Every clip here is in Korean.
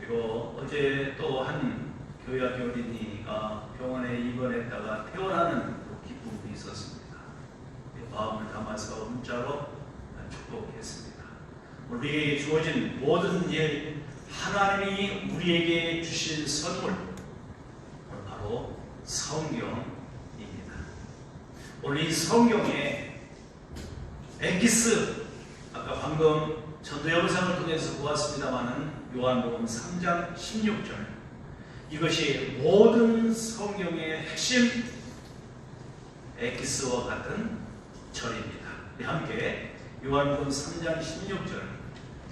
그리고 어제 또 한 교회학교 어린이가 병원에 입원했다가 퇴원하는 기쁨이 있었습니다. 마음을 담아서 문자로 축복했습니다. 우리에게 주어진 모든 일, 하나님이 우리에게 주신 선물, 바로 성경입니다. 오늘 이 성경에 엑기스, 아까 방금 전도 영상을 통해서 보았습니다마는 요한복음 3장 16절, 이것이 모든 성경의 핵심 엑기스와 같은 절입니다. 함께 요한복음 3장 16절,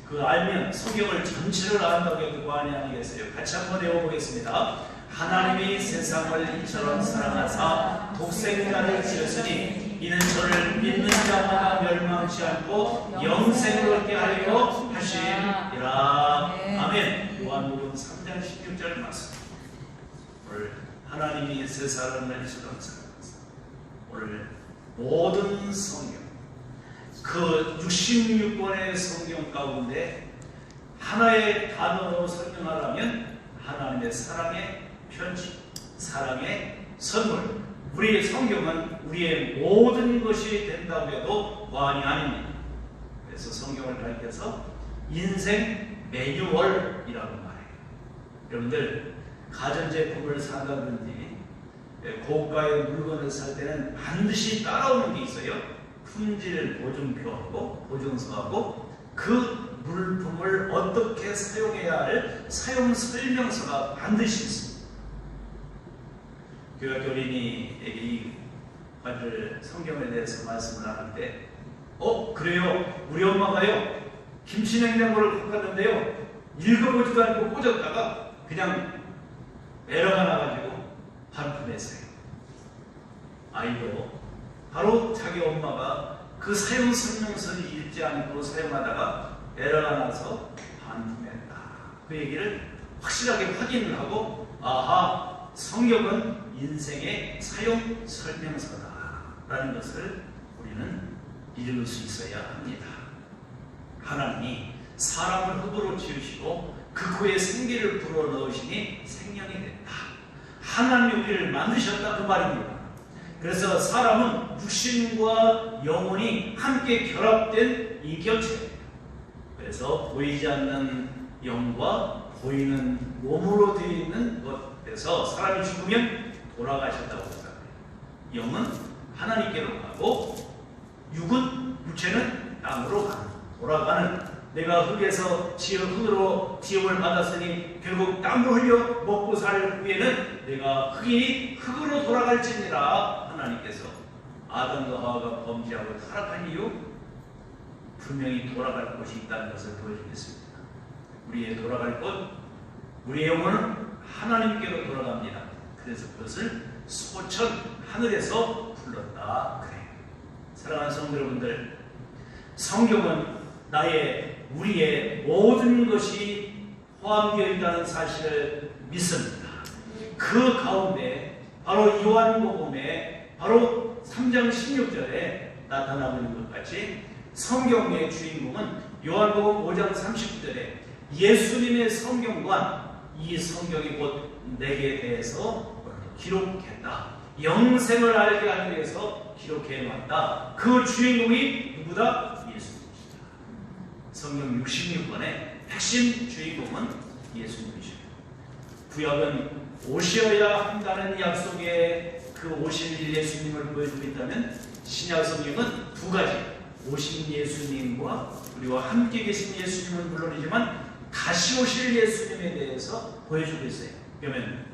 그 알면 성경을 전체를 안다고 해도 과언이 아니겠어요. 같이 한번 외워보겠습니다. 하나님이 세상을 이처럼 사랑하사 독생자를 주셨으니 이는 저를 믿는 자마다 멸망치 않고 영생을 얻게 하려 하심이라. 아멘. 요한복음 3장 16절 말씀. 오늘 하나님이 세상을 이처럼 사랑하사, 오늘 모든 성경, 그 66권의 성경 가운데 하나의 단어로 설명하라면 하나님의 사랑의 편지, 사랑의 선물. 우리의 성경은 우리의 모든 것이 된다고 해도 과언이 아닙니다. 그래서 성경을 가리켜서 인생 매뉴얼이라고 말해요. 여러분들 가전제품을 산다든지 고가의 물건을 살 때는 반드시 따라오는 게 있어요. 품질 보증표하고 보증서하고 그 물품을 어떻게 사용해야 할 사용 설명서가 반드시 있습니다. 교회 어린이에게 이 성경에 대해서 말씀을 하는 때, 그래요? 우리 엄마가요 김치냉장고를 갖고 갔는데요 읽어보지도 않고 꽂았다가 그냥 에러가 나가지고 반품했어요. 아이도 바로 자기 엄마가 그 사용 설명서를 읽지 않고 사용하다가 에러가 나서 반품했다. 그 얘기를 확실하게 확인을 하고, 아하, 성경은 인생의 사용 설명서다라는 것을 우리는 읽을 수 있어야 합니다. 하나님이 사람을 흙으로 지으시고 그 후에 생기를 불어넣으시니 생명이 됐다. 하나님이 우리를 만드셨다, 그 말입니다. 그래서 사람은 육신과 영혼이 함께 결합된 이 격체입니다. 그래서 보이지 않는 영과 보이는 몸으로 되어 있는 것에서 사람이 죽으면 돌아가셨다고 생각해요. 영은 하나님께로 가고 육체는 땅으로 돌아가는, 내가 흙에서 흙으로 지음을 받았으니 결국 땀을 흘려 먹고 살 후에는 내가 흙으로 돌아갈지니라. 하나님께서 아담과 하와가 범죄하고 타락한 이유, 분명히 돌아갈 곳이 있다는 것을 보여주겠습니다. 우리의 돌아갈 곳, 우리의 영혼은 하나님께로 돌아갑니다. 그래서 그것을 소천, 하늘에서 불렀다 그래요. 사랑하는 성도 여러분들, 성경은 우리의 모든 것이 포함되어 있다는 사실을 믿습니다. 그 가운데 바로 요한복음에 바로 3장 16절에 나타나고 있는 것 같이 성경의 주인공은 요한복음 5장 39절에 예수님의 성경관, 이 성경이 곧 내게 대해서 기록했다. 영생을 알게 하기 위해서 기록해놨다. 그 주인공이 누구다? 예수님이시다. 성경 66권의 핵심 주인공은 예수님이시다. 구약은 오셔야 한다는 약속에 그 오신 예수님을 보여주고 있다면 신약 성경은 두 가지, 오신 예수님과 그리고 함께 계신 예수님은 물론이지만 다시 오실 예수님에 대해서 보여주고 있어요. 그러면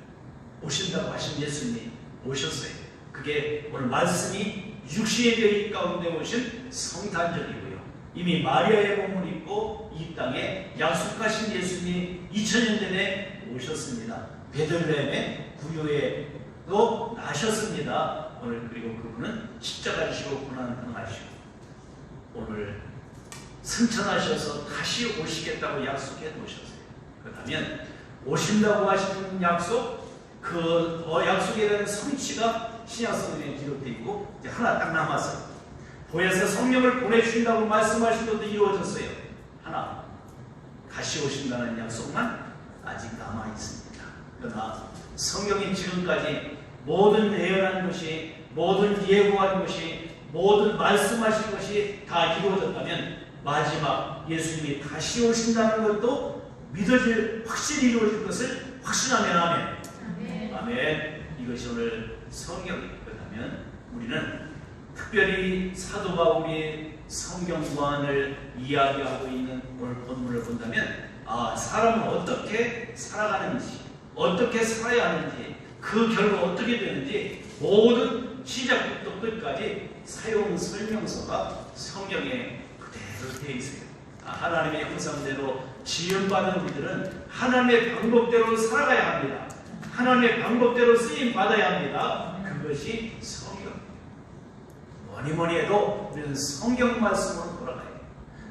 오신다고 하신 예수님이 오셨어요. 그게 오늘 말씀이 육신의 별 가운데 오신 성탄절이고요. 이미 마리아의 몸을 입고 이 땅에 약속하신 예수님이 2000년 전에 오셨습니다. 베들레헴의 구유에도 나셨습니다. 오늘 그리고 그분은 십자가 지시고 고난 당하시고 오늘 승천하셔서 다시 오시겠다고 약속해 놓으셨어요. 그렇다면 오신다고 하시는 약속, 그 약속에 대한 성취가 신약 성경에 기록되어 있고 이제 하나 딱 남았어요. 보혜사 성령을 보내주신다고 말씀하신 것도 이루어졌어요. 하나, 다시 오신다는 약속만 아직 남아 있습니다. 그러나 성경이 지금까지 모든 예언한 것이, 모든 예고한 것이, 모든 말씀하신 것이 다 이루어졌다면 마지막 예수님이 다시 오신다는 것도 믿어질, 확실히 이루어질 것을 확신하면 아멘. 아멘. 아멘. 이것이 오늘 성경입니다. 그렇다면 우리는 특별히 사도 바울이 성경관을 이야기하고 있는 오늘 본문을 본다면 사람은 어떻게 살아가는지, 어떻게 살아야 하는지, 그 결과 어떻게 되는지 모든 시작부터 끝까지 사용 설명서가 성경에 그대로 되어 있어요. 하나님의 형상대로 지음받은 우리들은 하나님의 방법대로 살아가야 합니다. 하나님의 방법대로 쓰임 받아야 합니다. 그것이 성경. 뭐니 해도 우리는 성경 말씀으로 돌아가야 해요.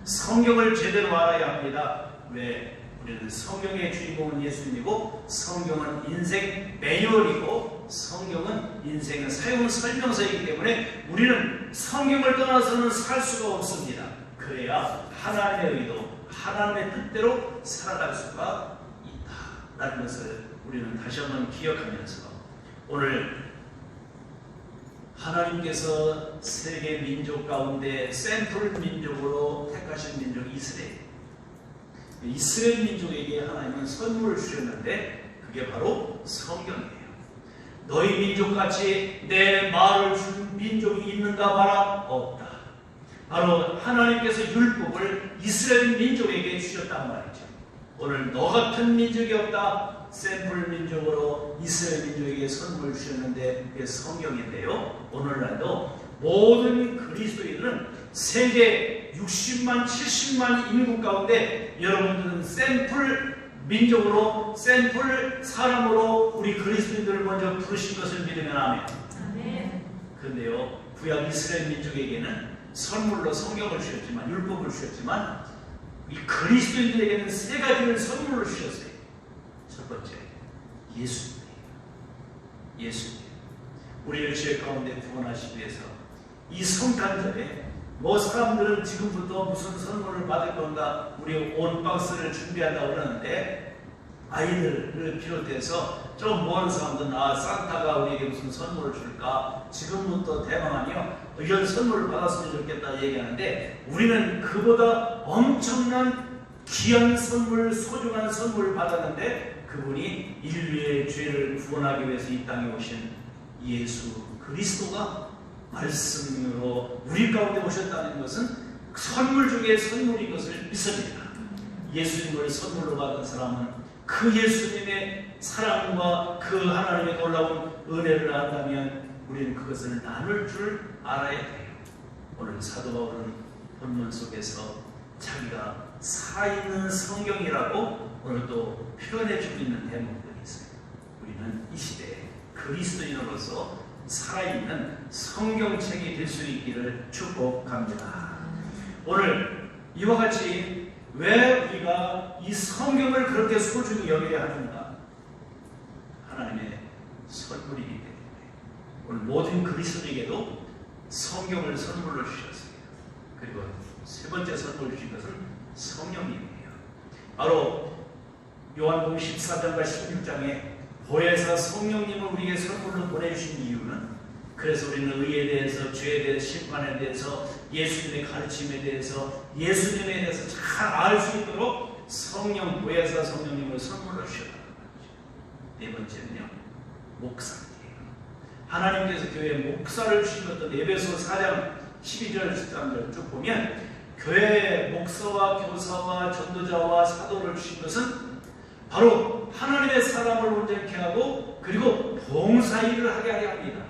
성경을 제대로 알아야 합니다. 왜? 우리는 성경의 주인공은 예수님이고, 성경은 인생 매뉴얼이고, 성경은 인생의 사용 설명서이기 때문에 우리는 성경을 떠나서는 살 수가 없습니다. 그래야 하나님의 의도, 하나님의 뜻대로 살아갈 수가 있다라는 것을 우리는 다시 한번 기억하면서, 오늘 하나님께서 세계 민족 가운데 샘플 민족으로 택하신 민족 이스라엘 민족에게 하나님은 선물을 주셨는데 그게 바로 성경이에요. 너희 민족같이 내 말을 준 민족이 있는가 봐라? 없다. 바로 하나님께서 율법을 이스라엘 민족에게 주셨단 말이죠. 오늘 너 같은 민족이 없다. 샘플 민족으로 이스라엘 민족에게 선물을 주셨는데 그게 성경인데요. 오늘날도 모든 그리스도인은 세계 60만, 70만 인구 가운데 여러분들은 샘플 민족으로, 샘플 사람으로 우리 그리스도인들을 먼저 부르신 것을 믿으면 아멘. 그런데요, 구약 이스라엘 민족에게는 선물로 성경을 주셨지만, 율법을 주셨지만, 이 그리스도인들에게는 세 가지를 선물로 주셨어요. 첫 번째, 예수님이에요. 예수님. 우리를 죄 가운데 구원하시기 위해서 이 성탄절에 사람들은 지금부터 무슨 선물을 받을 건가, 우리 온 박스를 준비한다고 그러는데, 아이들을 비롯해서 좀 먼 사람들은 산타가 우리에게 무슨 선물을 줄까, 지금부터 대망하며 이런 선물을 받았으면 좋겠다 얘기하는데, 우리는 그보다 엄청난 귀한 선물, 소중한 선물을 받았는데, 그분이 인류의 죄를 구원하기 위해서 이 땅에 오신 예수 그리스도가 말씀으로 우리 가운데 오셨다는 것은 선물 중에 선물인 것을 믿습니다. 예수님을 선물로 받은 사람은 그 예수님의 사랑과 그 하나님의 놀라운 은혜를 안다면 우리는 그것을 나눌 줄 알아야 돼요. 오늘 사도 바울은 본문 속에서 자기가 살아있는 성경이라고 오늘 또 표현해주고 있는 대목들이 있어요. 우리는 이 시대에 그리스도인으로서 살아있는 성경책이 될 수 있기를 축복합니다. 오늘 이와 같이 왜 우리가 이 성경을 그렇게 소중히 여겨야 하는가? 하나님의 선물이기 때문에 오늘 모든 그리스도인에게도 성경을 선물로 주셨어요. 그리고 세 번째 선물 주신 것은 성령님이에요. 바로 요한복음 14장과 16장에 보혜사 성령님을 우리에게 선물로 보내주신 이유는, 그래서 우리는 의에 대해서, 죄에 대해서, 심판에 대해서, 예수님의 가르침에 대해서, 예수님에 대해서 잘 알 수 있도록 성령, 보혜사 성령님을 선물로 주셨다는 말이죠. 네 번째는요, 목사님이에요. 하나님께서 교회에 목사를 주신 것도 에베소 4장 12절 13절 쭉 보면, 교회에 목사와 교사와 전도자와 사도를 주신 것은 바로 하나님의 사람을 온전케 하고 그리고 봉사일을 하게 하려 합니다.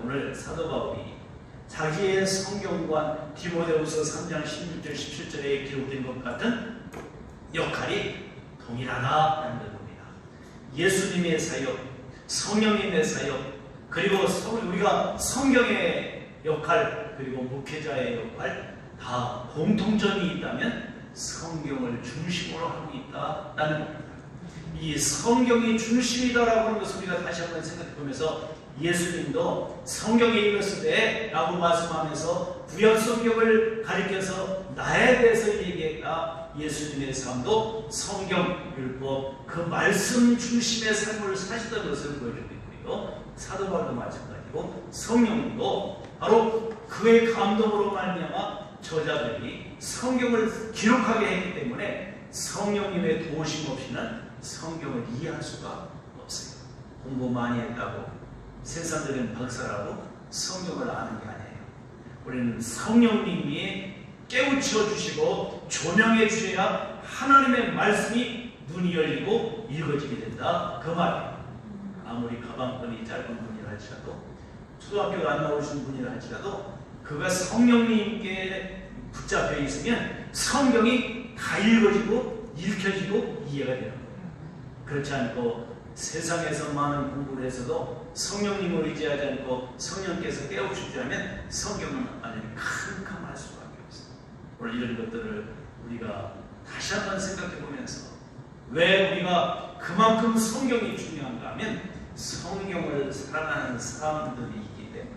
오늘 사도 바울이 자기의 성경관 디모데후서 3장 16절 17절에 기록된 것 같은 역할이 동일하다는 것입니다. 예수님의 사역, 성령님의 사역, 그리고 우리가 성경의 역할, 그리고 목회자의 역할, 다 공통점이 있다면 성경을 중심으로 하고 있다는 겁니다. 이 성경이 중심이다라고 하는 것을 우리가 다시 한번 생각해보면서, 예수님도 성경에 읽었을 때 라고 말씀하면서 구약 성경을 가리켜서 나에 대해서 얘기했다, 예수님의 삶도 성경, 율법, 그 말씀 중심의 삶을 사시던 것을 보여주고 있고요. 사도 바울도 마찬가지고 성령도 바로 그의 감동으로 말미암아 저자들이 성경을 기록하게 했기 때문에 성령님의 도우심 없이는 성경을 이해할 수가 없어요. 공부 많이 했다고 세상들은 박사라고 성경을 아는 게 아니에요. 우리는 성령님이 깨우쳐 주시고 조명해 주셔야 하나님의 말씀이 눈이 열리고 읽어지게 된다. 그 말이에요. 아무리 가방끈이 짧은 분이라 할지라도 초등학교 안 나오신 분이라 할지라도 그가 성령님께 붙잡혀 있으면 성경이 다 읽어지고 읽혀지고 이해가 되는 거예요. 그렇지 않고 세상에서 많은 공부를 해서도 성령님을 의지하지 않고 성령께서 깨우치지 않으면 성경은 완전히 캄캄할 수밖에 없어요. 오늘 이런 것들을 우리가 다시 한번 생각해 보면서 왜 우리가 그만큼 성경이 중요한가 하면 성경을 사랑하는 사람들이기 때문에.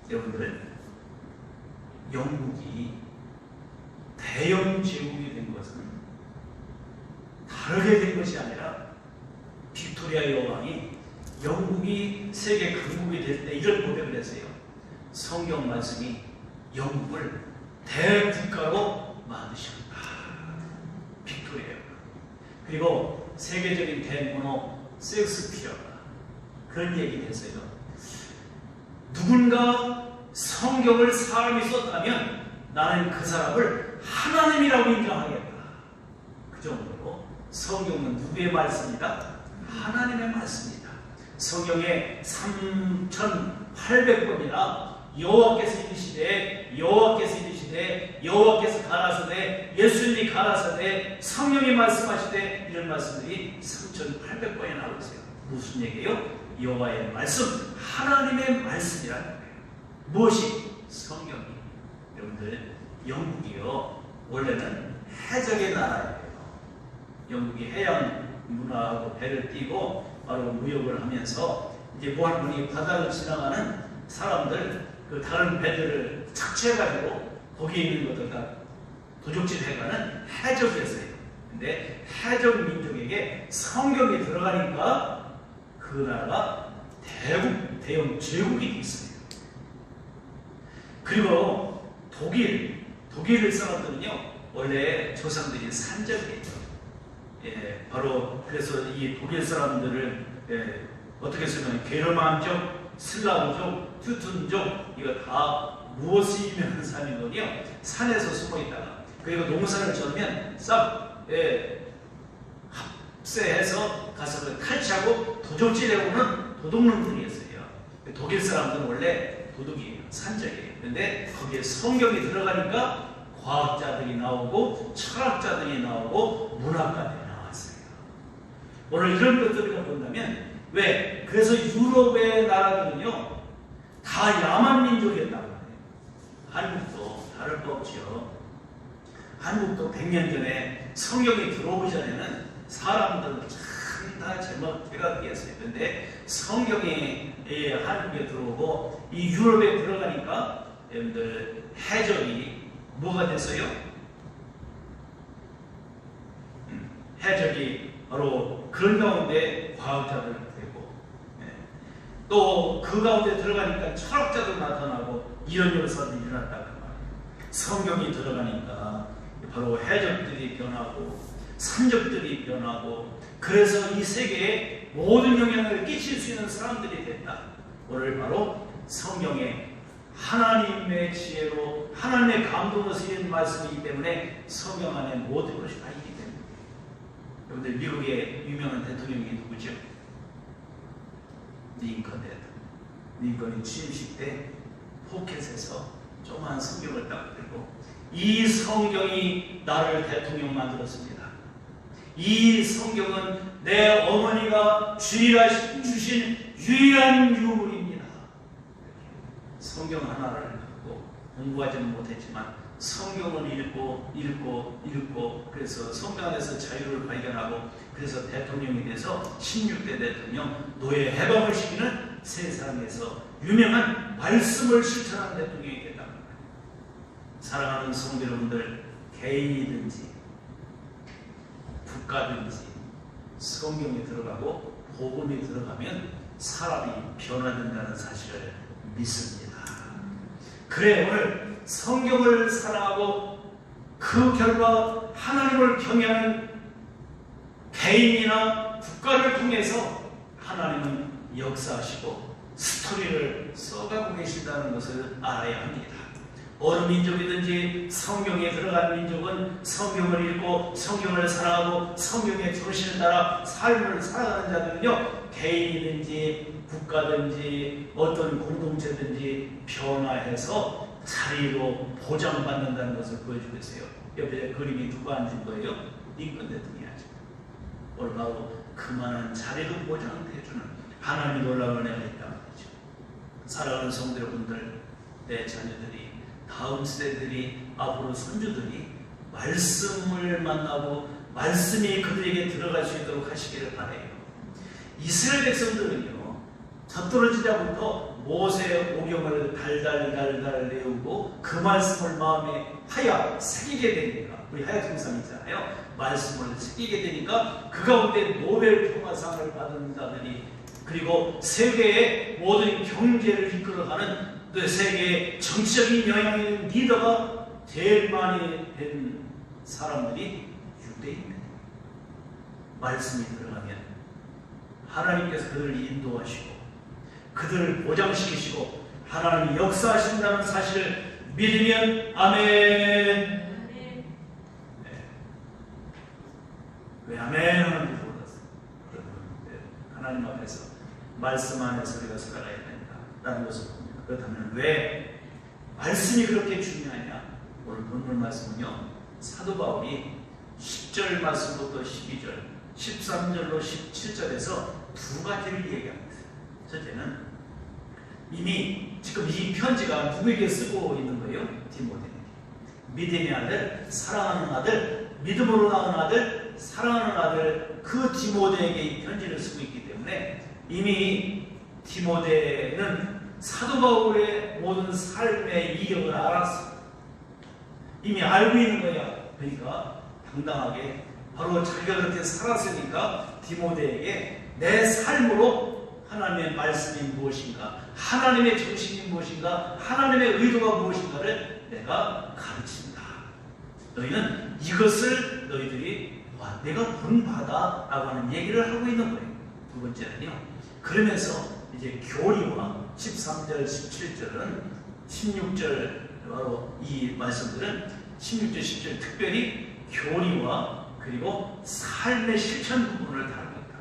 여러분들, 영국이 대영 제국이 된 것은 다르게 된 것이 아니라 빅토리아 여왕이 영국이 세계 강국이 될 때 이런 고백을 했어요. 성경 말씀이 영국을 대국가로 만드셨다. 빅토리아 여왕. 그리고 세계적인 대문호 셰익스피어가 그런 얘기를 했어요. 누군가 성경을 사람이 썼다면 나는 그 사람을 하나님이라고 인정하겠다. 그 정도로 성경은 누구의 말씀이다? 하나님의 말씀이다. 성경에 3,800번이나 여호와께서 이르시되 여호와께서 이르시되 여호와께서 가라사대 예수님이 가라사대 성령이 말씀하시되 이런 말씀들이 3,800번이 나오고 있어요. 무슨 얘기예요? 여호와의 말씀, 하나님의 말씀이라는 거예요. 무엇이? 성경이. 여러분들, 영국이요 원래는 해적의 나라예요. 영국이 해양 문화하고 배를 띄고 바로 무역을 하면서 이제 모할머니 바다를 지나가는 사람들 그 다른 배들을 착취해가지고 거기에 있는 것들 다 도적질해가는 해적이었어요. 근데 해적 민족에게 성경이 들어가니까 그 나라가 대영 제국이 됐어요. 그리고 독일 사람들은요 원래 조상들이 산적이에요. 예, 바로 그래서 이 독일 사람들을 어떻게 쓰면 게르만족, 슬라브족, 투튼족 이거 다 무엇이 유명한 산이거든요. 산에서 숨어 있다가 그리고 농사를 져면 싹 합세해서 가서 탈취하고 도적질해오는 도둑놈들이었어요. 독일 사람들은 원래 도둑이에요. 산적이에요. 근데 거기에 성경이 들어가니까 과학자들이 나오고 철학자들이 나오고 문학가들이 나왔어요. 오늘 이런 것들을 본다면 왜? 그래서 유럽의 나라들은요 다 야만 민족이었다고 해요. 한국도 다를 거 없죠. 한국도 100년 전에 성경이 들어오기 전에는 사람들은 참 다 제가 끼었어요. 근데 성경이 한국에 들어오고 이 유럽에 들어가니까 여러분들 해적이 뭐가 됐어요? 해적이 바로 그런 가운데 과학자들 되고 또 그 가운데 들어가니까 철학자도 나타나고 이런 역사도 일어났다고 말이에요. 성경이 들어가니까 바로 해적들이 변하고 산적들이 변하고 그래서 이 세계에 모든 영향을 끼칠 수 있는 사람들이 됐다. 오늘 바로 성경에 하나님의 지혜로 하나님의 감동으로 쓰인 말씀이기 때문에 성경 안에 모든 것이 다 있기 때문에. 여러분들 미국의 유명한 대통령이 누구죠? 링컨 대통령. 링컨이 취임식 때 포켓에서 조그만 성경을 딱 들고 이 성경이 나를 대통령 만들었습니다. 이 성경은 내 어머니가 주신 유일한 유물입니다. 성경 하나를 갖고 공부하지는 못했지만 성경을 읽고 그래서 성경 안에서 자유를 발견하고 그래서 대통령이 돼서 16대 대통령 노예 해방을 시키는 세상에서 유명한 말씀을 실천하는 대통령이 됐답니다. 사랑하는 성도 여러분들, 개인이든지 국가든지 성경에 들어가고 복음이 들어가면 사람이 변화된다는 사실을 믿습니다. 그래, 오늘 성경을 사랑하고 그 결과 하나님을 경외하는 개인이나 국가를 통해서 하나님은 역사하시고 스토리를 써가고 계신다는 것을 알아야 합니다. 어느 민족이든지 성경에 들어간 민족은 성경을 읽고 성경을 사랑하고 성경의 정신을 따라 삶을 살아가는 자들은요, 개인이든지 국가든지 어떤 공동체든지 변화해서 자리로 보장받는다는 것을 보여주고 있어요. 옆에 그림이 누가 앉은 거예요? 링컨 대통령이죠. 오늘 바로 그만한 자리도 보장해주는 하나님의 놀라운 은혜가 있다는 거죠. 사랑하는 성도 여러분들, 내 자녀들이, 다음 세대들이, 앞으로 손주들이 말씀을 만나고 말씀이 그들에게 들어갈 수 있도록 하시기를 바라요. 이스라엘 백성들은요, 젖떨어지자부터 모세의 오경을 달달달달 외우고 그 말씀을 마음에 하야 새기게 되니까, 우리 하야통상 있잖아요. 말씀을 새기게 되니까 그 가운데 노벨 평화상을 받은 자들이, 그리고 세계의 모든 경제를 이끌어가는, 또 세계의 정치적인 영향이 있는 리더가 제일 많이 된 사람들이 유대인입니다. 말씀이 들어가면 하나님께서 그들을 인도하시고 그들을 보장시키시고 하나님이 역사하신다는 사실을 믿으면 아멘. 네. 왜 아멘 하는지 몰랐어요. 하나님 앞에서 말씀 안에서 우리가 살아가야 된다라는 것을 봅니다. 그렇다면 왜 말씀이 그렇게 중요하냐? 오늘 본문 말씀은요, 사도 바울이 10절 말씀부터 12절, 13절로 17절에서 두 가지를 얘기합니다. 첫째는 이미 지금 이 편지가 누구에게 쓰고 있는 거예요? 디모데에게. 믿음의 아들, 사랑하는 아들, 믿음으로 낳은 아들, 사랑하는 아들, 그 디모데에게 이 편지를 쓰고 있기 때문에 이미 디모데는 사도 바울의 모든 삶의 이력을 알았어. 이미 알고 있는 거야. 그러니까 당당하게 바로 자기가 그렇게 살았으니까 디모데에게 내 삶으로 하나님의 말씀이 무엇인가, 하나님의 정신이 무엇인가, 하나님의 의도가 무엇인가를 내가 가르친다. 너희는 이것을 너희들이 내가 본바다 라고 하는 얘기를 하고 있는 거예요. 두 번째는요, 그러면서 이제 교리와 13절, 17절은 16절, 바로 이 말씀들은 16절, 17절 특별히 교리와 그리고 삶의 실천 부분을 다루고 있다.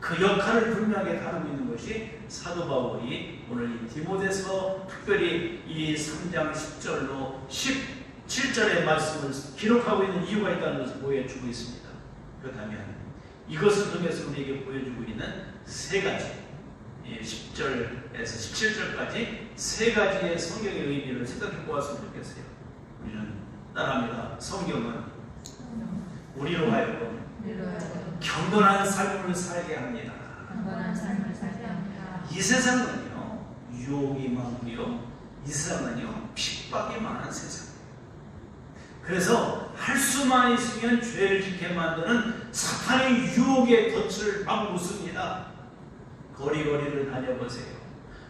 그 역할을 분명하게 다루고 있는 것이 사도 바울이 오늘 이 디모데서 특별히 이 3장 10절로 17절의 말씀을 기록하고 있는 이유가 있다는 것을 보여주고 있습니다. 그렇다면 이것을 통해서 우리에게 보여주고 있는 세 가지, 10절에서 17절까지 세 가지의 성경의 의미를 생각해 보았으면 좋겠어요. 우리는 따라합니다. 성경은 우리로 하여금 경건한 삶을 살게 합니다. 이 세상은요, 유혹이 많고요, 이 세상은요, 핍박이 많은 세상이에요. 그래서 할 수만 있으면 죄를 짓게 만드는 사탄의 유혹의 덫을 막 놓습니다. 거리거리를 다녀보세요.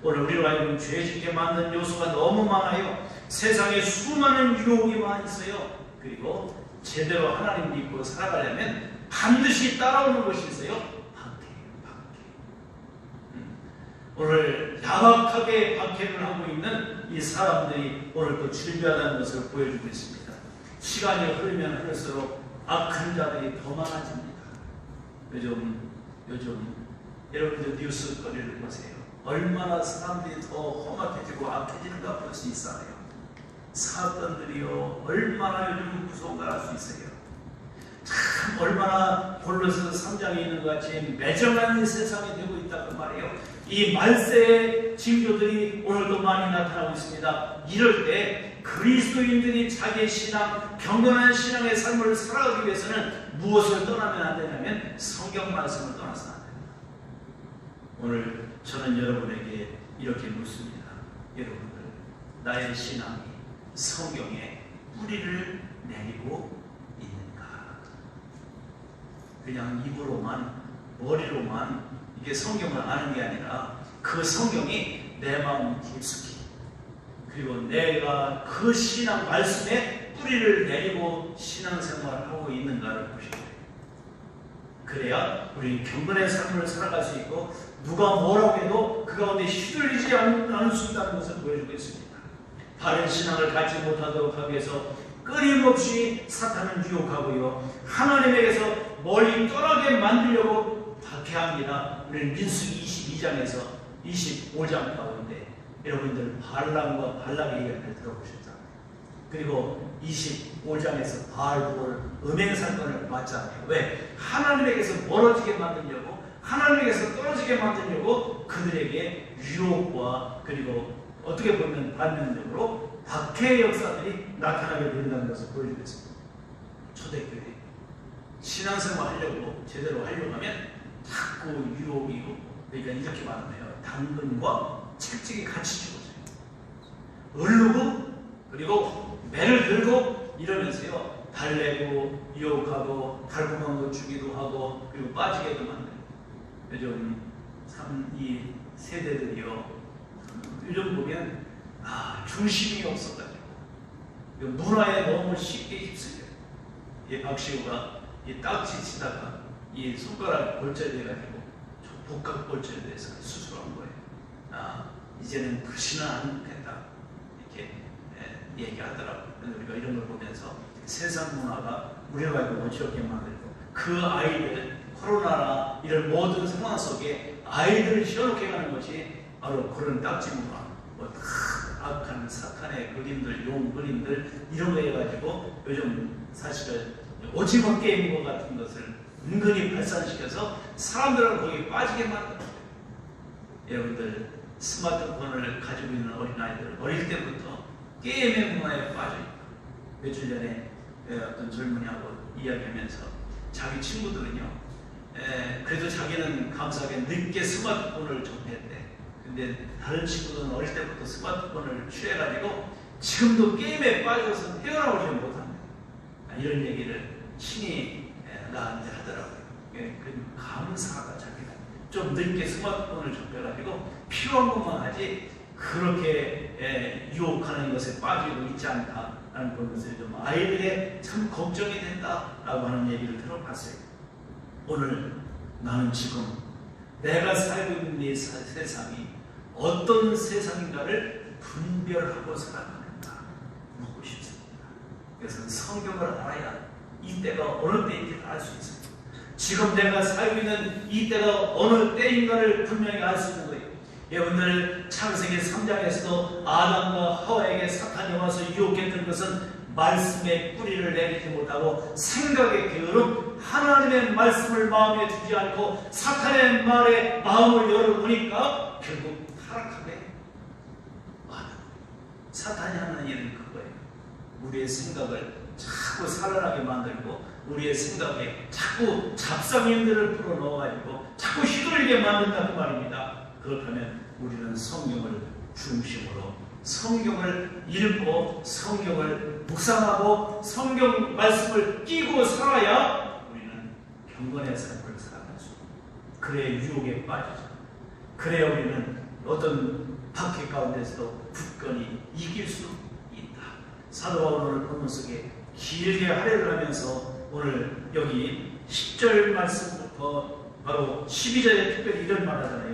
오늘 우리로 하여금 죄 짓게 만드는 요소가 너무 많아요. 세상에 수많은 유혹이 많이 있어요. 그리고 제대로 하나님 믿고 살아가려면 반드시 따라오는 것이 있어요. 박해예요. 오늘 야박하게 박해를 하고 있는 이 사람들이 오늘 또 준비하다는 것을 보여주고 있습니다. 시간이 흐르면 흐를수록 악한 자들이 더 많아집니다. 요즘 여러분들 뉴스거리를 보세요. 얼마나 사람들이 더 험악해지고 악해지는가 볼 수 있어요. 사건들이요, 얼마나 요즘 무서운가 알 수 있어요. 참 얼마나 골로새 3장에 있는 것 같이 매정한 세상이 되고 있다고 말이에요. 이 말세의 징조들이 오늘도 많이 나타나고 있습니다. 이럴 때 그리스도인들이 자기의 신앙, 경건한 신앙의 삶을 살아가기 위해서는 무엇을 떠나면 안 되냐면 성경 말씀을 떠나서는 안 됩니다. 오늘 저는 여러분에게 이렇게 묻습니다. 여러분들, 나의 신앙이 성경에 뿌리를 내리고 있는가? 그냥 입으로만, 머리로만 이게 성경을 아는 게 아니라 그 성경이 내 마음 깊숙이, 그리고 내가 그 신앙 말씀에 뿌리를 내리고 신앙생활을 하고 있는가를 보셔야 돼요. 그래야 우리 경건의 삶을 살아갈 수 있고 누가 뭐라고 해도 그 가운데 휘둘리지 않을 수 있다는 것을 보여주고 있습니다. 바른 신앙을 갖지 못하도록 하기 위해서 끊임없이 사탄은 유혹하고요, 하나님에게서 멀리 떠나게 만들려고 박해합니다. 우리는 민수기 22장에서 25장 가운데 여러분들 발람과 발락의 이야기를 들어보셨잖아요. 그리고 25장에서 바알볼 음행 사건을 봤잖아요. 왜? 하나님에게서 멀어지게 만들려고, 하나님에게서 떨어지게 만들려고 그들에게 유혹과 그리고 어떻게 보면 반면적으로 박해의 역사들이 나타나게 된다는 것을 보여주고 있습니다. 초대교회 신앙생활 하려고 제대로 하려고 하면 자꾸 유혹이고, 그러니까 이렇게 말하네요. 당근과 채찍이 같이 주어져요. 얼르고 그리고 매를 들고 이러면서요, 달래고 유혹하고 달콤한 거 주기도 하고 그리고 빠지게도 만들고. 요즘 참 이 세대들이요, 요즘 보면 중심이 없어가지고 문화에 너무 쉽게 휩쓸려요. 이 박시우가 이 딱지 치다가 이 손가락 골절돼가지고 복각 골절돼서 수술한 거예요. 이제는 다시는 안 된다 이렇게 얘기하더라고요. 우리가 이런 걸 보면서 세상 문화가 우리가 이거 어지럽게 만들고, 그 아이들 코로나나 이런 모든 상황 속에 아이들을 쉬어놓게 가는 것이 바로 그런 딱지 문화, 악한 사탄의 그림들, 용 그림들 이런 거 해가지고 요즘 사실은 오징어 게임과 같은 것을 은근히 발산시켜서 사람들을 거기 빠지게 만들어요. 여러분들 스마트폰을 가지고 있는 어린아이들 어릴 때부터 게임의 문화에 빠져있다. 며칠 전에 어떤 젊은이하고 이야기하면서 자기 친구들은요, 그래도 자기는 감사하게 늦게 스마트폰을 접했대. 근데 다른 친구들은 어릴 때부터 스마트폰을 취해가지고 지금도 게임에 빠져서 헤어나오지 못한다. 이런 얘기를 친히 나한테 하더라고요. 감사하다. 자기가 좀 늦게 스마트폰을 접해가지고 필요한 것만 하지 그렇게 유혹하는 것에 빠지고 있지 않다라는 것을 좀 아이들의 참 걱정이 된다라고 하는 얘기를 들어봤어요. 오늘 나는 지금 내가 살고 있는 이 세상이 어떤 세상인가를 분별하고 살아가는가 묻고 싶습니다. 그래서 성경을 알아야 이 때가 어느 때인지 알 수 있습니다. 지금 내가 살고 있는 이 때가 어느 때인가를 분명히 알 수 있는 거예요. 여러분들 창세기 3장에서도 아담과 하와에게 사탄이 와서 유혹했던 것은 말씀의 뿌리를 내리지 못하고 생각의 게으름, 하나님의 말씀을 마음에 두지 않고 사탄의 말에 마음을 열어보니까 결국 타락하게 만든. 사탄이 하는 일은 그거예요. 우리의 생각을 자꾸 살아나게 만들고 우리의 생각에 자꾸 잡상인들을 풀어넣어가지고 자꾸 휘둘리게 만든다 그 말입니다. 그렇다면 우리는 성경을 중심으로 성경을 읽고 성경을 묵상하고 성경 말씀을 끼고 살아야 우리는 경건의 삶을 살아갈 수 있습니다. 그래야 유혹에 빠지죠. 그래야 우리는 어떤 박해 가운데서도 굳건히 이길 수 있다. 사도 바울은 본문 속에 길게 할애를 하면서 오늘 여기 10절 말씀부터 바로 12절에 특별히 이런 말 하잖아요.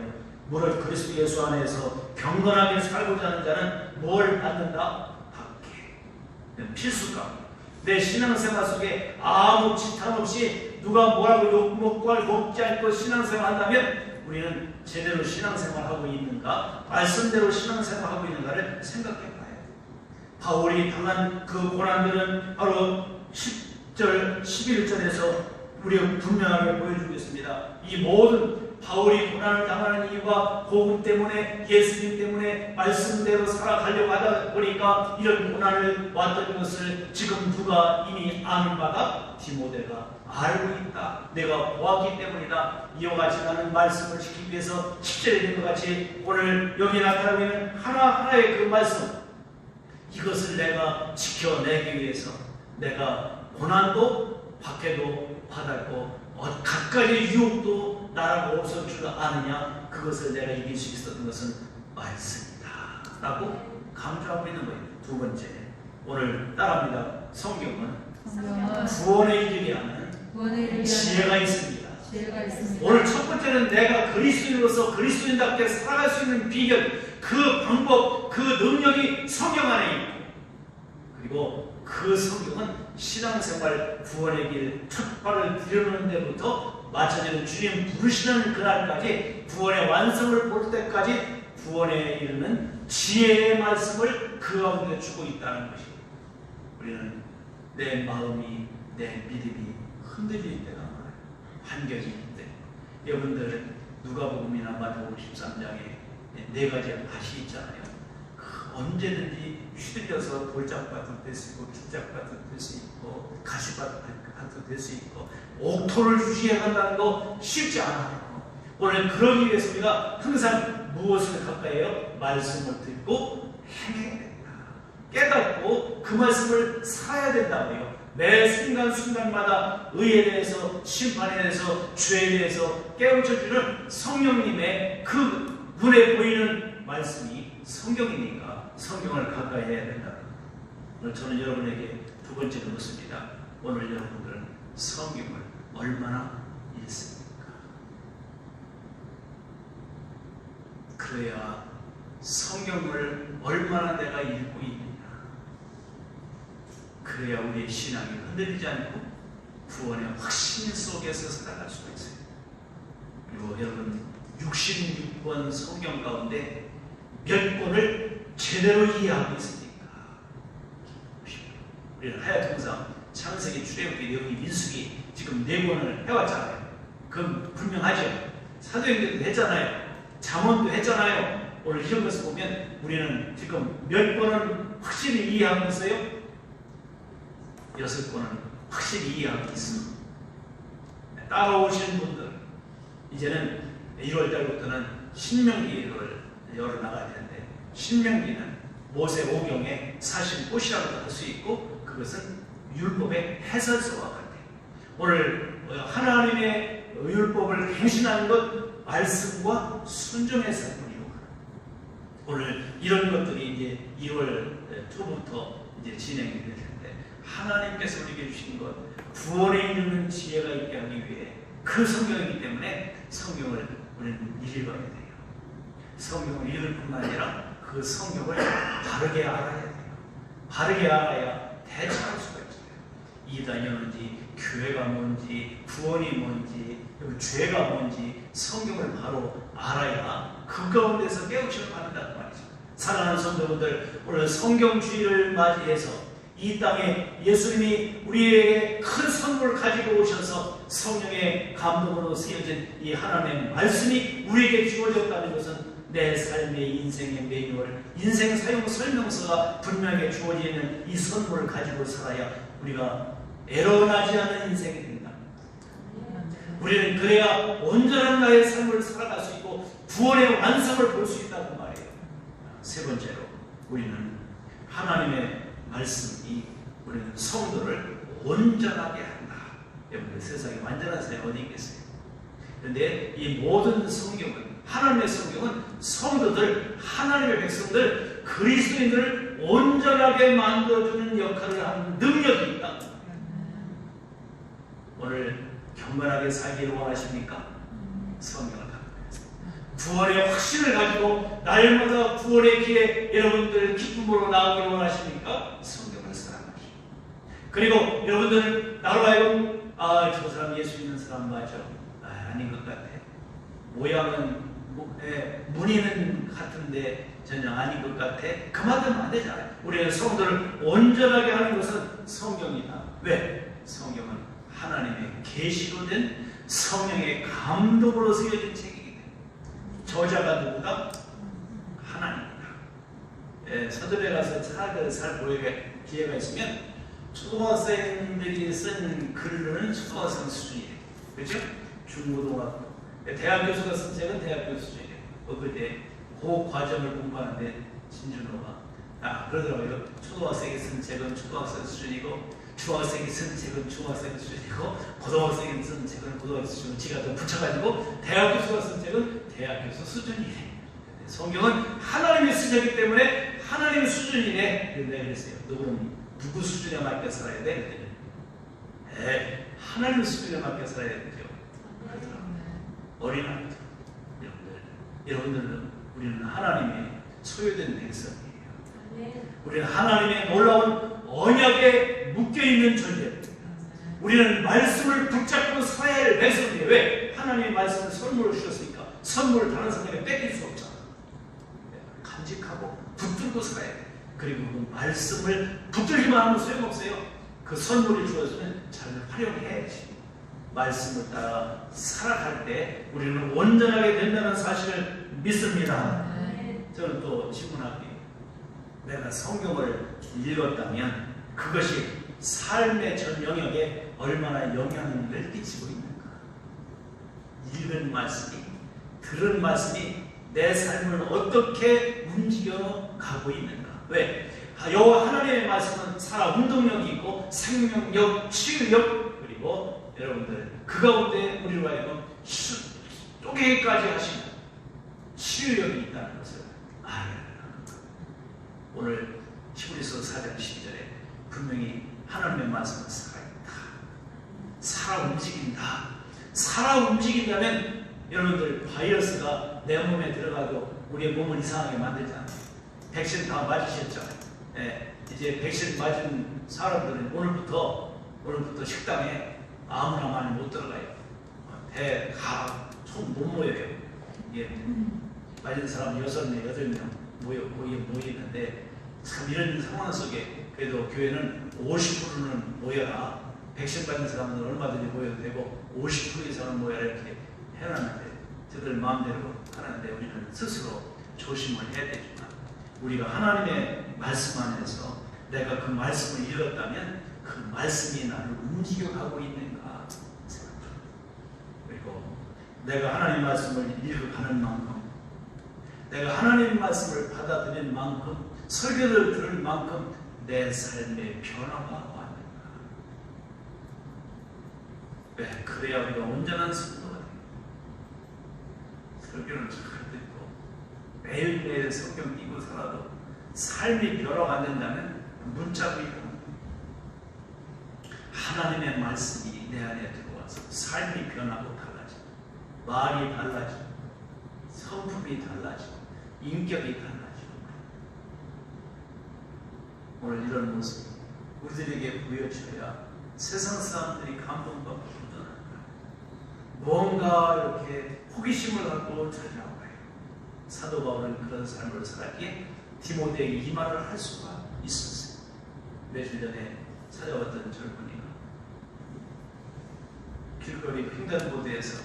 무릇 그리스도 예수 안에서 경건하게 살고자 하는 자는 뭘 받는다? 박해. 필수감. 내 신앙생활 속에 아무 지탄 없이 누가 뭐라고 욕먹고 먹지 않고 신앙생활 한다면 우리는 제대로 신앙생활하고 있는가, 말씀대로 신앙생활하고 있는가를 생각해 봐야 돼요. 바울이 당한 그 고난들은 바로 10절, 11절에서 우리가 분명하게 보여주고 있습니다. 이 모든 바울이 고난을 당하는 이유가 복음 때문에, 예수님 때문에 말씀대로 살아가려고 하다 보니까 이런 고난을 왔던 것을 지금 누가 이미 아는 바가 디모데가 알고 있다. 내가 보았기 때문이다. 이와 같이 나는 말씀을 지키기 위해서 10절에 있는 것 같이 오늘 여기 나타나고 있는 하나하나의 그 말씀, 이것을 내가 지켜내기 위해서 내가 고난도 박해도 받았고 갖가지 유혹도 나라고 없을 줄 아느냐? 그것을 내가 이길 수 있었던 것은 말씀이다 라고 강조하고 있는 거예요. 두 번째, 오늘 따라합니다. 성경은 구원에 이르게 하는 지혜가 있습니다. 오늘 첫 번째는 내가 그리스도인으로서 그리스도인답게 살아갈 수 있는 비결, 그 방법, 그 능력이 성경 안에 있고, 그리고 그 성경은 신앙생활 구원의 길 첫 발을 들여놓는 데부터 마쳐지는 주님 부르시는 그날까지, 구원의 완성을 볼 때까지 구원에 이르는 지혜의 말씀을 그 가운데 주고 있다는 것입니다. 우리는 내 마음이, 내 믿음이 흔들릴 때가 많아요. 환경이 있는데, 여러분들 누가복음이나 마태복음 13장에 네 가지 밭이 있잖아요. 언제든지 휘둘려서 돌짝밭도 될 수 있고, 죽짝밭도 될 수 있고, 가시밭도 될 수 있고, 옥토를 주시해야 한다는 거 쉽지 않아요. 오늘 그러기 위해서 우리가 항상 무엇을 가까이 해요? 말씀을 듣고 행해야 된다. 깨닫고 그 말씀을 살아야 된다고요. 매 순간순간마다 의에 대해서, 심판에 대해서, 죄에 대해서 깨우쳐주는 성령님의 그 눈에 보이는 말씀이 성경이니까 성경을 가까이 해야 된다. 오늘 저는 여러분에게 두 번째로 묻습니다. 오늘 여러분들은 성경을 얼마나 읽습니까? 그래야 성경을 얼마나 내가 읽고 있느냐, 그래야 우리의 신앙이 흔들리지 않고 구원의 확신 속에서 살아갈 수가 있어요. 그리고 여러분, 66권 성경 가운데 몇 권을 제대로 이해하고 있습니까? 우리는 하여통상 창세기, 출애굽기, 레위기, 민수기 지금 4권을 해왔잖아요. 그건 분명하죠. 사도행전도 했잖아요. 잠언도 했잖아요. 오늘 이런 것을 보면 우리는 지금 몇 권은 확실히 이해하고 있어요? 6권은 확실히 이해하고 있습니다. 따라오시는 분들, 이제는 1월달부터는 신명기를 열어나가야 되는데, 신명기는 모세 오경의 사실 꽃이라고도 할 수 있고, 그것은 율법의 해설서와 같아요. 오늘 하나님의 율법을 행신하는 것, 말씀과 순종의 삶이요. 오늘 이런 것들이 이제 1월 초부터 이제 진행이 될 텐데, 하나님께서 우리에게 주신 것, 구원에 이르는 지혜가 있게 하기 위해 그 성경이기 때문에 성경을 우리는 읽어야 돼요. 성경을 읽을 뿐만 아니라 그 성경을 바르게 알아야 돼요. 바르게 알아야 대처할 수가 있어요. 이단이 뭔지, 교회가 뭔지, 구원이 뭔지, 죄가 뭔지 성경을 바로 알아야 그 가운데서 깨우침을 받는다는 말이죠. 사랑하는 성도분들, 오늘 성경주의를 맞이해서 이 땅에 예수님이 우리에게 큰 선물을 가지고 오셔서 성령의 감동으로 쓰여진 이 하나님의 말씀이 우리에게 주어졌다는 것은 내 삶의 인생의 매뉴얼, 인생 사용 설명서가 분명하게 주어져 있는 이 선물을 가지고 살아야 우리가 에러나지 않는 인생이 된다. 우리는 그래야 온전한 나의 삶을 살아갈 수 있고 구원의 완성을 볼 수 있다는 말이에요. 세 번째로, 우리는 하나님의 말씀이 우리는 성도를 온전하게 한다. 여러분들, 세상에 완전한 사람이 어디 있겠어요? 그런데 이 모든 성경은, 하나님의 성경은 성도들, 하나님의 백성들, 그리스도인들을 온전하게 만들어주는 역할을 하는 능력이 있다. 오늘 경건하게 살기를 원하십니까? 성경을 갖고 구원의 확신을 가지고 날마다 구원의 길에 여러분들 기쁨으로 나오기를 원하십니까? 성경을 사랑하십시오. 그리고 여러분들 나로 하여금 저 사람 예수 믿는 사람 맞아? 아닌 것 같아. 모양은 무늬는 같은데 전혀 아닌 것 같아. 그만두면 안 되잖아요. 우리는 성도를 온전하게 하는 것은 성경이다. 왜? 성경은 하나님의 계시로 된 성령의 감동으로 쓰여진 책이기 때문에. 저자가 누구다? 하나님이다. 서점에 가서 책을 살 보일 기회가 있으면 초등학생들이 쓴 글은 초등학생 수준이에요. 그렇죠? 중고등학교. 대학 교수가 쓴 책은 대학교 수준이에요. 그때 그 과정을 공부하는데 진준호가 그러더라고요. 초등학생이 쓴 책은 초등학생 수준이고 중학생이 쓴 책은 중학생 수준이고 고등학생이 쓴 책은 고등학생 수준 지가 더 붙여가지고 대학 교수가 쓴 책은 대학 교수 수준이래. 성경은 하나님의 수준이기 때문에 하나님의 수준이래. 내가 그랬어요. 너는 누구 수준에 맞게 살아야 돼? 하나님 수준에 맞게 살아야 되죠. 어린아이들, 여러분들은 우리는 하나님의 소유된 백성이에요. 우리는 하나님의 놀라운 언약에 묶여있는 존재입니다. 우리는 말씀을 붙잡고 살아야 할 백성이에요. 왜? 하나님의 말씀을 선물로 주셨으니까 선물을 다른 사람에게 뺏길 수 없잖아. 간직하고 붙들고 살아야 돼. 그리고 그 말씀을 붙들기만 하면 소용없어요. 그 선물을 주어주면 잘 활용해야지. 말씀을 따라 살아갈 때 우리는 온전하게 된다는 사실을 믿습니다. 저는 또 질문할게요. 내가 성경을 읽었다면 그것이 삶의 전 영역에 얼마나 영향을 끼치고 있는가? 읽은 말씀이, 들은 말씀이 내 삶을 어떻게 움직여 가고 있는가? 왜? 여호와 하나님의 말씀은 살아 운동력이 있고 생명력, 치유력, 그리고 여러분들 그 가운데 우리로 하여금 쪼개기까지 하시는 치유력이 있다는 것을 알아야 합니다. 오늘 히브리서 4장 12절에 분명히 하나님의 말씀은 살아있다. 살아 움직인다. 살아 움직인다면 여러분들 바이러스가 내 몸에 들어가도 우리의 몸을 이상하게 만들잖아요. 백신 다 맞으셨죠? 이제 백신 맞은 사람들은 오늘부터 식당에 아무나 많이 못 들어가요. 배 가 손 못 모여요. 맞은 사람 6명, 8명 모이는데 참 이런 상황 속에 그래도 교회는 50%는 모여라. 백신 받는 사람은 얼마든지 모여도 되고 50% 이상은 모여라 이렇게 해놨는데 저들 마음대로 하는데 우리는 스스로 조심을 해야 되지만 우리가 하나님의 말씀 안에서 내가 그 말씀을 읽었다면 그 말씀이 나를 움직여가고 있는가 생각합니다. 그리고 내가 하나님 말씀을 읽어가는 만큼 내가 하나님 말씀을 받아들인 만큼 설교를 들을 만큼 내 삶의 변화가 왔는가. 왜? 그래야 우리가 온전한 성도가 됩니다. 설교는 잘 듣고 매일매일 성경 읽고 살아도 삶이 변화가 안 된다면 문자구이다. 하나님의 말씀이 내 안에 들어와서 삶이 변하고 달라지고 말이 달라지고 성품이 달라지고 인격이 달라지고 오늘 이런 모습이 우리들에게 보여줘야 세상 사람들이 감동받고 도전하는 거예요. 뭔가 이렇게 호기심을 갖고 찾아와요. 사도 바울은 그런 삶을 살았기에 디모데에게 이 말을 할 수가 있었어요. 며칠 전에 찾아왔던 젊은이가 길거리 횡단보도에서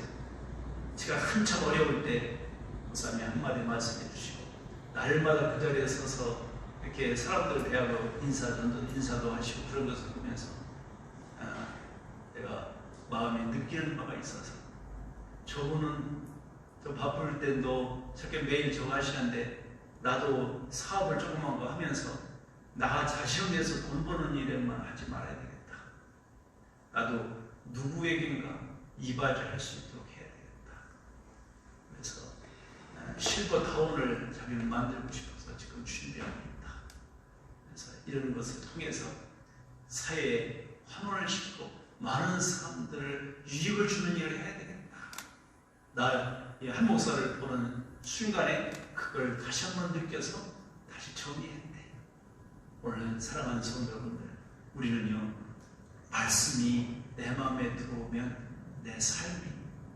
제가 한참 어려울 때 목사님이 한마디 말씀해 주시고 날마다 그 자리에 서서 이렇게 사람들 대하고 인사도 하시고 그런 것을 보면서 내가 마음에 느끼는 바가 있어서 저분은 저 바쁠 때도 저렇게 매일 저거 하시는데 나도 사업을 조그만 거 하면서 나 자신을 위해서 돈 버는 일에만 하지 말아야 되겠다. 나도 누구에게인가 이바지할 수 있도록 해야 되겠다. 그래서 실버 타운을 자기는 만들고 싶어서 지금 준비합니다. 그래서 이런 것을 통해서 사회에 환원을 시키고 많은 사람들을 유익을 주는 일을 해야 되겠다. 나 한 목사를 보는 순간에 그걸 다시 한번 느껴서 다시 정리했네. 오늘 사랑하는 성도분들, 우리는요 말씀이 내 마음에 들어오면 내 삶이,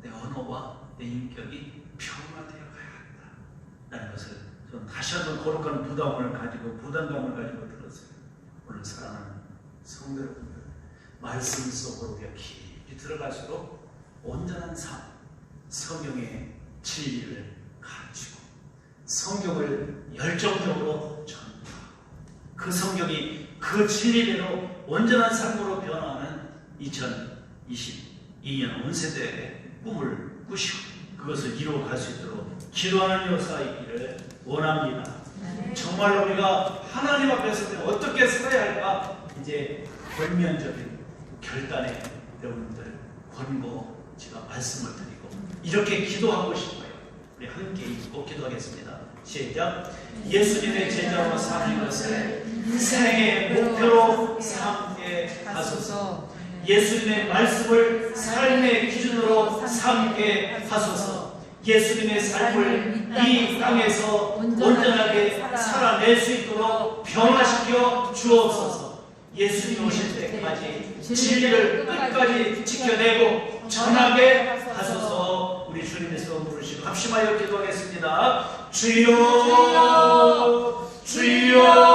내 언어와 내 인격이 변화되어 가야 한다 라는 것을 저는 다시 한번 거룩한 부담감을 가지고 들었어요. 오늘 사랑하는 성도 여러분들, 말씀 속으로 우리가 깊이 들어갈수록 온전한 삶, 성경의 진리를 가르치고 성경을 열정적으로 전파하고 그 성경이 그 진리대로 온전한 삶으로 변화하는 2022년 온세대의 꿈을 꾸시고 그것을 이루어갈 수 있도록 기도하는 역사가 있기를 원합니다. 정말로 우리가 하나님 앞에서 어떻게 살아야 할까 이제 권면적인 결단에 여러분들 권고 제가 말씀을 드리고 이렇게 기도하고 싶어요. 우리 함께 꼭 기도하겠습니다. 시작. 예수님의 제자로 사는 것을 생의 목표로 삼게 하소서. 예수님의 말씀을 삶의 기준으로 삼게 하소서. 예수님의 삶을 이 땅에서 온전하게 살아낼 수 있도록 변화시켜 주옵소서. 예수님 오실 때까지 진리를 끝까지 지켜내고 전하게 하소서. 우리 주님께서 부르시고 합심하여 기도하겠습니다. 주여 주여